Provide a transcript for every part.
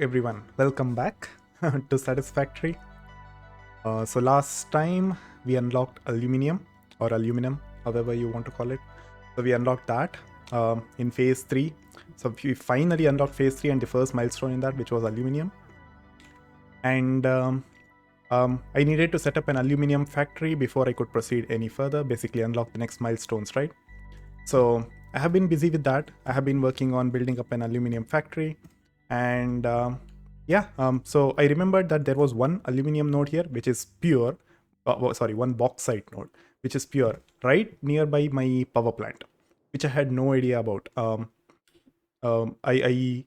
everyone, welcome back to Satisfactory. So last time we unlocked aluminium or aluminum, however you want to call it. So we unlocked that in phase 3. So we finally unlocked phase 3 and the first milestone in that, which was aluminium. And I needed to set up an aluminium factory before I could proceed any further, basically unlock the next milestones, right? So I have been busy with that. I have been working on building up an aluminium factory. And so I remembered that there was one aluminum node here, which is pure. One bauxite node, which is pure, right nearby my power plant, which I had no idea about. I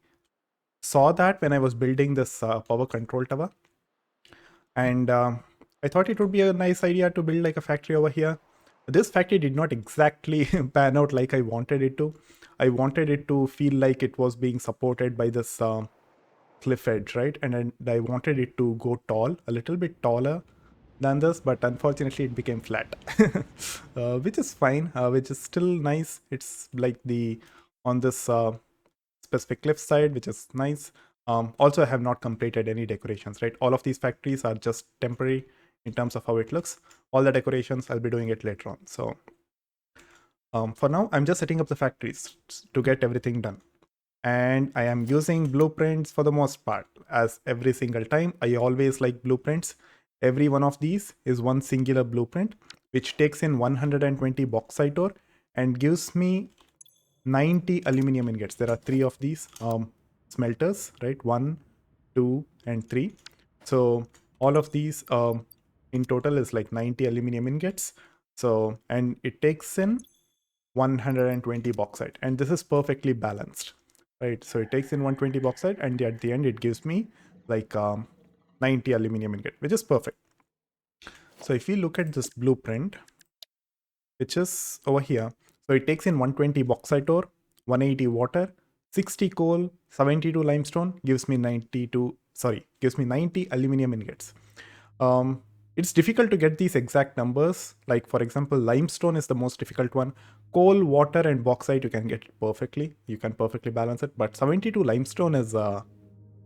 saw that when I was building this power control tower, and I thought it would be a nice idea to build like a factory over here. This factory did not exactly pan out like I wanted it to. I wanted it to feel like it was being supported by this cliff edge, right? And I wanted it to go tall, a little bit taller than this, but unfortunately it became flat, which is fine, which is still nice. It's like the on this specific cliff side, which is nice. Also, I have not completed any decorations, right? All of these factories are just temporary in terms of how it looks. All the decorations, I'll be doing it later on. So for now, I'm just setting up the factories to get everything done. And I am using blueprints for the most part. As every single time, I always like blueprints. Every one of these is one singular blueprint, which takes in 120 bauxite ore and gives me 90 aluminum ingots. There are 3 of these smelters, right? 1, 2, and 3. So all of these in total is like 90 aluminum ingots. So, and it takes in 120 bauxite, and this is perfectly balanced, right? So it takes in 120 bauxite, and at the end it gives me like 90 aluminum ingot, which is perfect. So if we look at this blueprint, which is over here, so it takes in 120 bauxite ore, 180 water, 60 coal, 72 limestone, gives me 90 aluminum ingots. It's difficult to get these exact numbers. Like, for example, limestone is the most difficult one. Coal, water, and bauxite, you can get it perfectly. You can perfectly balance it. But 72 limestone is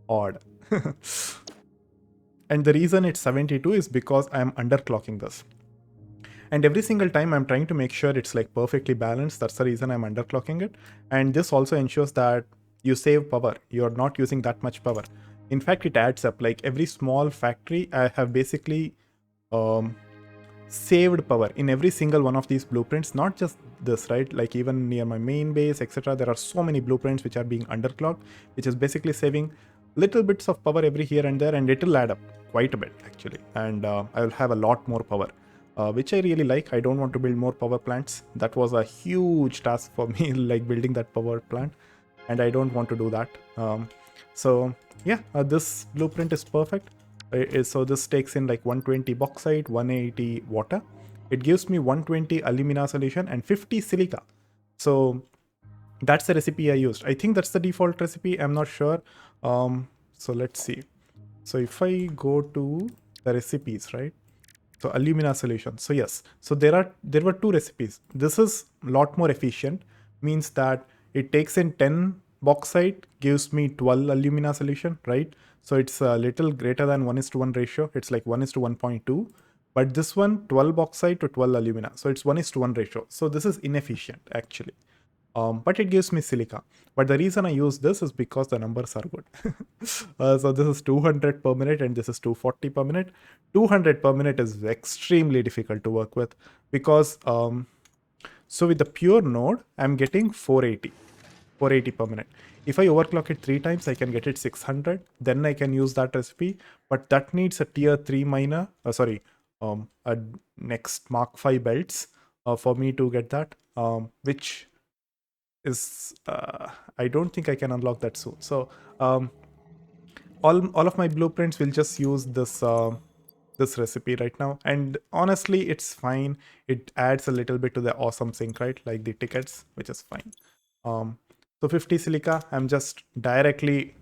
odd. And the reason it's 72 is because I'm underclocking this. And every single time I'm trying to make sure it's like perfectly balanced. That's the reason I'm underclocking it. And this also ensures that you save power. You're not using that much power. In fact, it adds up. Like every small factory, I have basically saved power in every single one of these blueprints. Not just this, right? Like even near my main base, etc. There are so many blueprints which are being underclocked, which is basically saving little bits of power every here and there, and it will add up quite a bit actually. And I will have a lot more power. Which I really like. I don't want to build more power plants. That was a huge task for me, like building that power plant, and I don't want to do that. So yeah, this blueprint is perfect. So this takes in like 120 bauxite, 180 water. It gives me 120 alumina solution and 50 silica. So that's the recipe I used. I think that's the default recipe. I'm not sure. So let's see. So if I go to the recipes, right? So alumina solution. So yes, so there were 2 recipes. This is a lot more efficient, means that it takes in 10 bauxite, gives me 12 alumina solution, right? So it's a little greater than 1:1 ratio. It's like 1:1.2. But this one, 12 bauxite to 12 alumina. So it's 1:1 ratio. So this is inefficient actually. But it gives me silica. But the reason I use this is because the numbers are good. So this is 200 per minute and this is 240 per minute. 200 per minute is extremely difficult to work with because so with the pure node, I'm getting 480 per minute. If I overclock it 3 times, I can get it 600. Then I can use that recipe. But that needs a tier 3 miner, a next Mark 5 belts for me to get that, which is I don't think I can unlock that soon. So all of my blueprints will just use this this recipe right now, and honestly it's fine. It adds a little bit to the awesome sync, right? Like the tickets, which is fine. So 50 silica, I'm just directly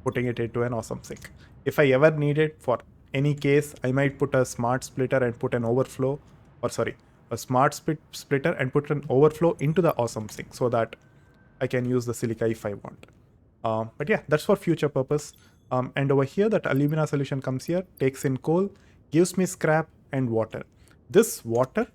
putting it into an awesome sync. If I ever need it for any case, I might put a smart splitter and put an overflow, or sorry, a smart splitter and put an overflow into the awesome sync so that I can use the silica if I want. But yeah, that's for future purpose. And over here, that alumina solution comes here, takes in coal, gives me scrap and water. This water,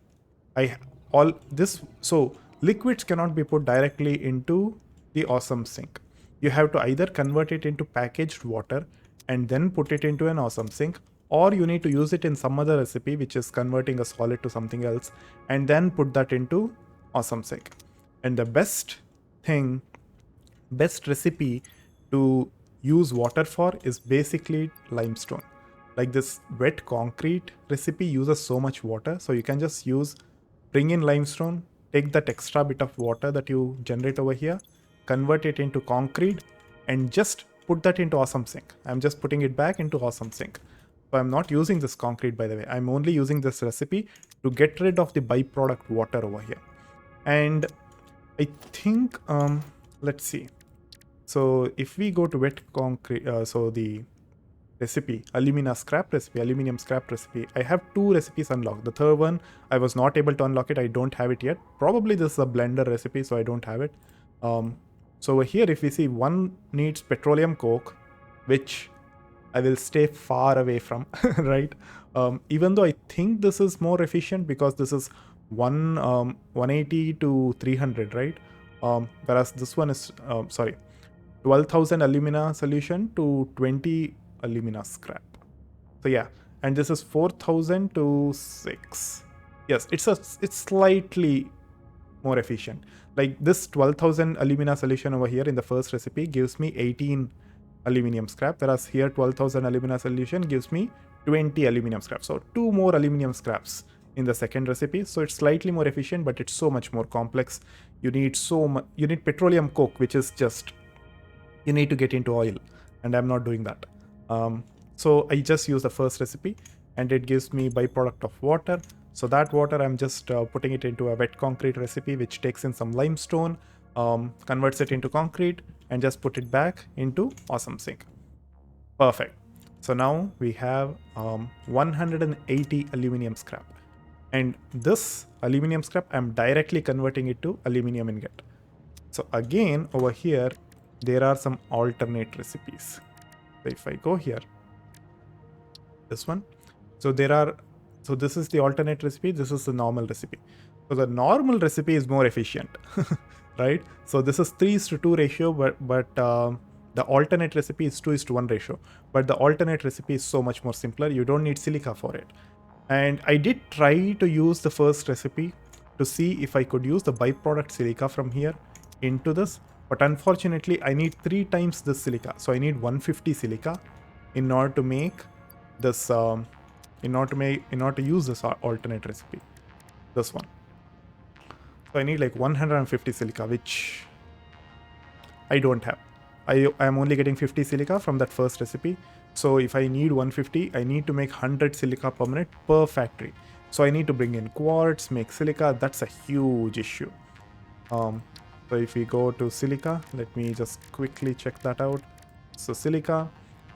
so liquids cannot be put directly into the awesome sink. You have to either convert it into packaged water and then put it into an awesome sink, or you need to use it in some other recipe which is converting a solid to something else and then put that into awesome sink. And the best recipe to use water for is basically limestone. Like this wet concrete recipe uses so much water, so you can just bring in limestone, take that extra bit of water that you generate over here, convert it into concrete, and just put that into awesome sink. I'm just putting it back into awesome sink. So I'm not using this concrete, by the way. I'm only using this recipe to get rid of the byproduct water over here. And I think, let's see. So if we go to wet concrete, so the recipe, aluminium scrap recipe, I have 2 recipes unlocked. The third one, I was not able to unlock it. I don't have it yet. Probably this is a blender recipe, so I don't have it. So over here, if we see, one needs petroleum coke, which I will stay far away from, right? Even though I think this is more efficient because this is 180 to 300, right? Whereas this one is, 12,000 alumina solution to 20 alumina scrap. So yeah, and this is 4,000 to 6. Yes, it's slightly more efficient. Like this 12,000 alumina solution over here in the first recipe gives me 18 aluminium scrap, whereas here 12,000 alumina solution gives me 20 aluminium scrap. So 2 more aluminium scraps in the second recipe. So it's slightly more efficient, but it's so much more complex. You need petroleum coke, which is just, you need to get into oil, and I'm not doing that. So I just use the first recipe and it gives me byproduct of water. So that water, I'm just putting it into a wet concrete recipe, which takes in some limestone, converts it into concrete, and just put it back into awesome sink. Perfect. So now we have 180 aluminium scrap. And this aluminium scrap, I'm directly converting it to aluminium ingot. So again, over here, there are some alternate recipes. So if I go here, this one, so this is the alternate recipe, this is the normal recipe. So the normal recipe is more efficient, right? So this is 3:2 ratio, but the alternate recipe is 2:1 ratio. But the alternate recipe is so much more simpler. You don't need silica for it. And I did try to use the first recipe to see if I could use the byproduct silica from here into this. But unfortunately, I need 3 times this silica. So I need 150 silica in order to make this, in order to use this alternate recipe, this one. So I need like 150 silica, which I don't have. I am only getting 50 silica from that first recipe. So if I need 150, I need to make 100 silica per minute per factory. So I need to bring in quartz, make silica. That's a huge issue. So if we go to silica, let me just quickly check that out. So silica,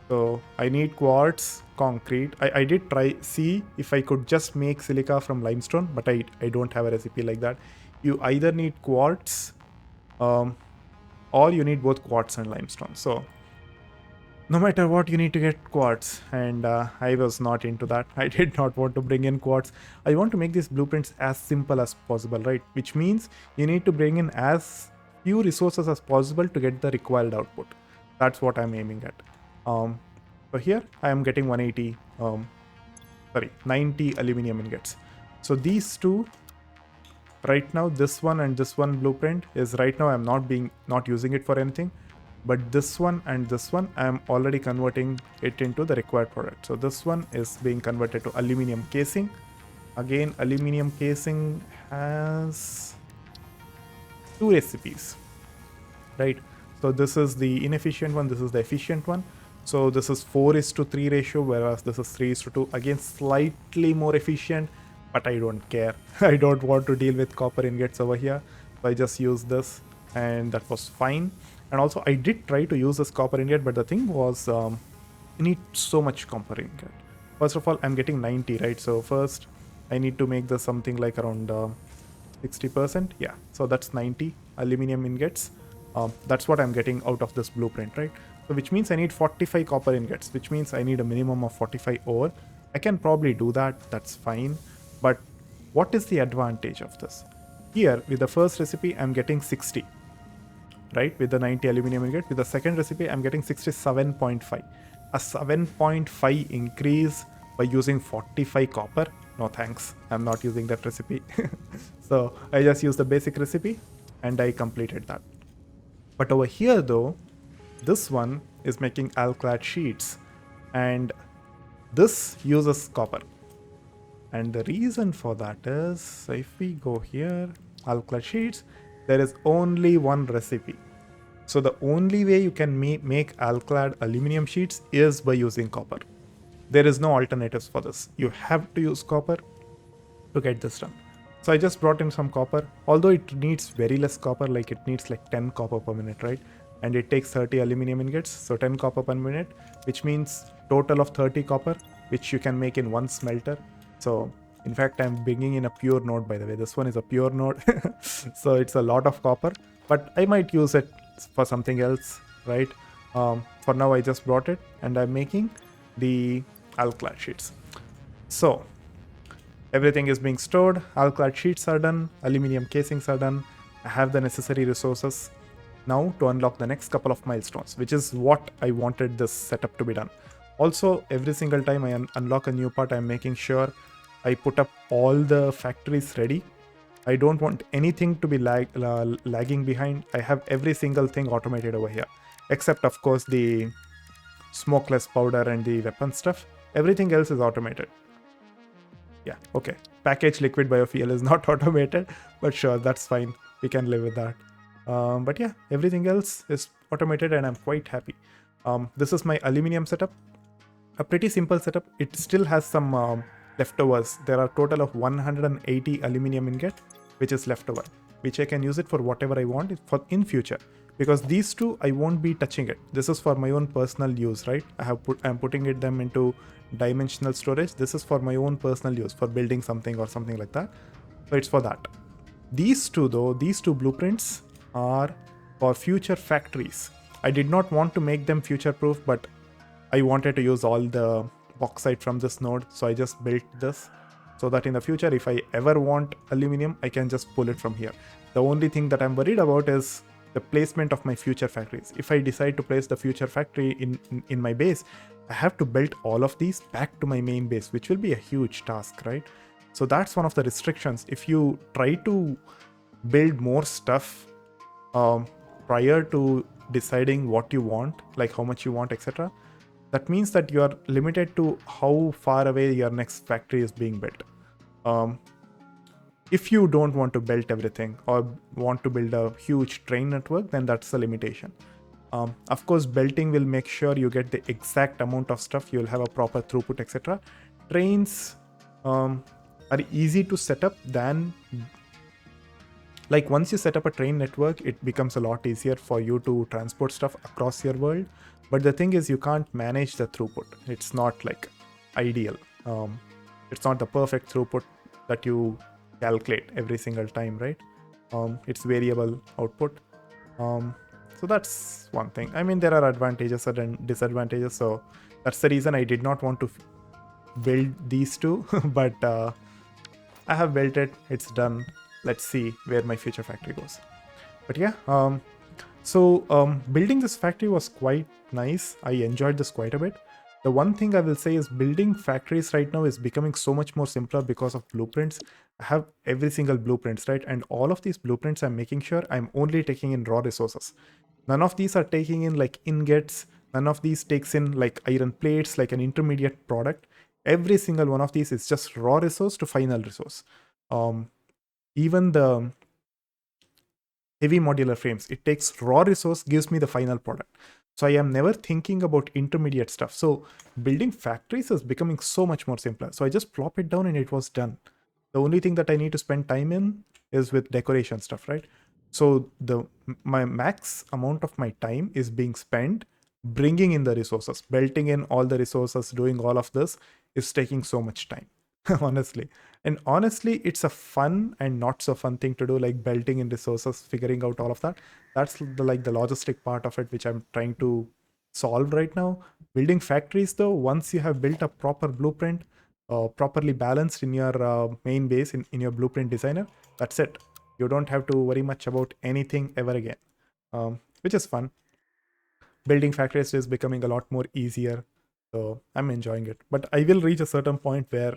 so I need quartz, concrete. I did see if I could just make silica from limestone, but I don't have a recipe like that. You either need quartz or you need both quartz and limestone. So no matter what, you need to get quartz, and I was not into that. I did not want to bring in quartz. I want to make these blueprints as simple as possible, right? Which means you need to bring in as few resources as possible to get the required output. That's what I'm aiming at. So here I am getting 90 aluminium ingots. So these two, right now, this one and this one blueprint is right now I'm not using it for anything. But this one and this one, I'm already converting it into the required product. So this one is being converted to aluminium casing. Again, aluminium casing has 2 recipes, right? So this is the inefficient one, this is the efficient one. So this is 4:3 ratio, whereas this is 3:2. Again, slightly more efficient, but I don't care. I don't want to deal with copper ingots over here. So I just use this, and that was fine. And also I did try to use this copper ingot, but the thing was, you need so much copper ingot. First of all, I'm getting 90, right? So first I need to make this something like around 60%. Yeah, so that's 90 aluminium ingots. That's what I'm getting out of this blueprint, right? So which means I need 45 copper ingots, which means I need a minimum of 45 ore. I can probably do that, that's fine. But what is the advantage of this? Here, with the first recipe, I'm getting 60, right? With the 90 aluminum ingot. With the second recipe, I'm getting 67.5. A 7.5 increase by using 45 copper? No thanks, I'm not using that recipe. So I just used the basic recipe and I completed that. But over here though, this one is making alclad sheets and this uses copper. And the reason for that is, if we go here, alclad sheets, there is only one recipe. So the only way you can make alclad aluminum sheets is by using copper. There is no alternatives for this. You have to use copper to get this done. So I just brought in some copper, although it needs very less copper, like it needs like 10 copper per minute, right? And it takes 30 aluminum ingots, so 10 copper per minute, which means total of 30 copper, which you can make in one smelter. So in fact, I'm bringing in a pure node, by the way. This one is a pure node. So it's a lot of copper, but I might use it for something else, right? For now, I just brought it and I'm making the alclad sheets. So everything is being stored, alclad sheets are done, aluminum casings are done. I have the necessary resources now to unlock the next couple of milestones, which is what I wanted this setup to be done. Also, every single time I unlock a new part, I'm making sure I put up all the factories ready. I don't want anything to be lagging behind. I have every single thing automated over here, except of course the smokeless powder and the weapon stuff. Everything else is automated. Yeah, okay. Packaged liquid biofuel is not automated, but sure, that's fine. We can live with that. But yeah, everything else is automated and I'm quite happy. This is my aluminum setup. A pretty simple setup. It still has some leftovers. There are a total of 180 aluminum ingot, which is leftover, which I can use it for whatever I want for in future. Because these two, I won't be touching it. This is for my own personal use, right? I'm putting them into dimensional storage. This is for my own personal use, for building something or something like that. So it's for that. These two though, these two blueprints are for future factories. I did not want to make them future proof, but I wanted to use all the bauxite from this node. So I just built this so that in the future, if I ever want aluminum, I can just pull it from here. The only thing that I'm worried about is the placement of my future factories. If I decide to place the future factory in my base, I have to build all of these back to my main base, which will be a huge task, right? So that's one of the restrictions. If you try to build more stuff prior to deciding what you want, like how much you want, etc., that means that you are limited to how far away your next factory is being built. If you don't want to build everything or want to build a huge train network, then that's the limitation. Of course, belting will make sure you get the exact amount of stuff. You'll have a proper throughput, etc. Trains are easy to set up than, like, once you set up a train network, it becomes a lot easier for you to transport stuff across your world. But the thing is, you can't manage the throughput. It's not like ideal. It's not the perfect throughput that you calculate every single time, right? It's variable output. So that's one thing. I mean, there are advantages and disadvantages. So that's the reason I did not want to build these two, but I have built it. It's done. Let's see where my future factory goes. But yeah, building this factory was quite nice. I enjoyed this quite a bit. The one thing I will say is building factories right now is becoming so much more simpler because of blueprints. I have every single blueprints, right? And all of these blueprints, I'm making sure I'm only taking in raw resources. None of these are taking in like ingots. None of these takes in like iron plates, like an intermediate product. Every single one of these is just raw resource to final resource. Even the heavy modular frames, it takes raw resource, gives me the final product. So I am never thinking about intermediate stuff. So building factories is becoming so much more simpler. So I just plop it down and it was done. The only thing that I need to spend time in is with decoration stuff, right? So my max amount of my time is being spent bringing in the resources, belting in all the resources, doing all of this is taking so much time. honestly. And honestly, it's a fun and not so fun thing to do, like belting in resources, figuring out all of that. That's the logistic part of it, which I'm trying to solve right now. Building factories, though, once you have built a proper blueprint, properly balanced in your main base, in your blueprint designer, that's it. You don't have to worry much about anything ever again, which is fun. Building factories is becoming a lot more easier. So I'm enjoying it. But I will reach a certain point where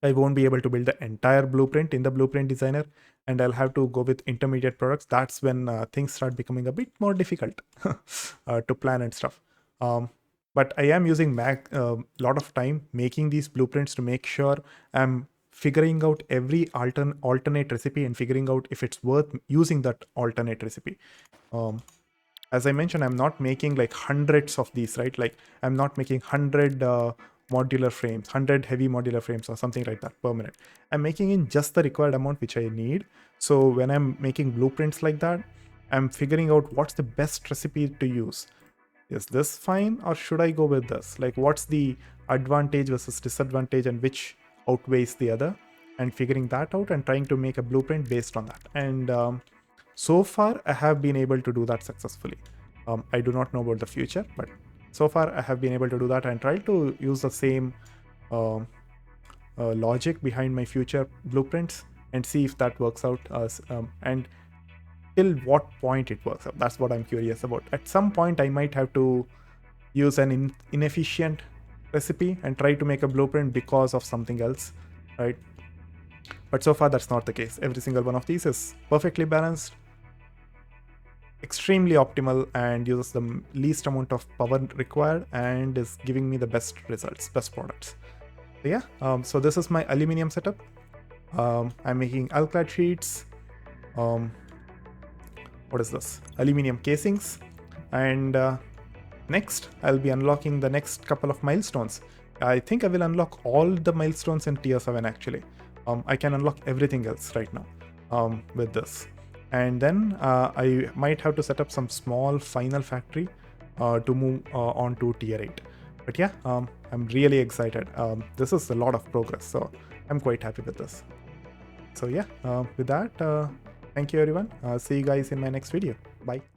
I won't be able to build the entire blueprint in the blueprint designer, and I'll have to go with intermediate products. That's when things start becoming a bit more difficult to plan and stuff. Um, but I am using Mac a lot of time making these blueprints to make sure I'm figuring out every alternate recipe and figuring out if it's worth using that alternate recipe. Um, as I mentioned, I'm not making like hundreds of these, right? Like I'm not making 100 modular frames, 100 heavy modular frames or something like that per minute. I'm making in just the required amount which I need. So when I'm making blueprints like that, I'm figuring out what's the best recipe to use. Is this fine or should I go with this? Like what's the advantage versus disadvantage and which outweighs the other? And figuring that out and trying to make a blueprint based on that. And so far, I have been able to do that successfully. I do not know about the future, but so far I have been able to do that and try to use the same um logic behind my future blueprints and see if that works out. And till what point it works out. That's what I'm curious about. At some point, I might have to use an inefficient recipe and try to make a blueprint because of something else, right? But so far, that's not the case. Every single one of these is perfectly balanced, extremely optimal, and uses the least amount of power required and is giving me the best results, best products. So yeah, so this is my aluminum setup. I'm making alclad sheets. What is this? Aluminum casings. And next, I'll be unlocking the next couple of milestones. I think I will unlock all the milestones in tier 7 actually. I can unlock everything else right now with this. And then I might have to set up some small final factory to move on to tier 8. But yeah, I'm really excited. This is a lot of progress, so I'm quite happy with this. So yeah, with that, thank you everyone. See you guys in my next video. Bye.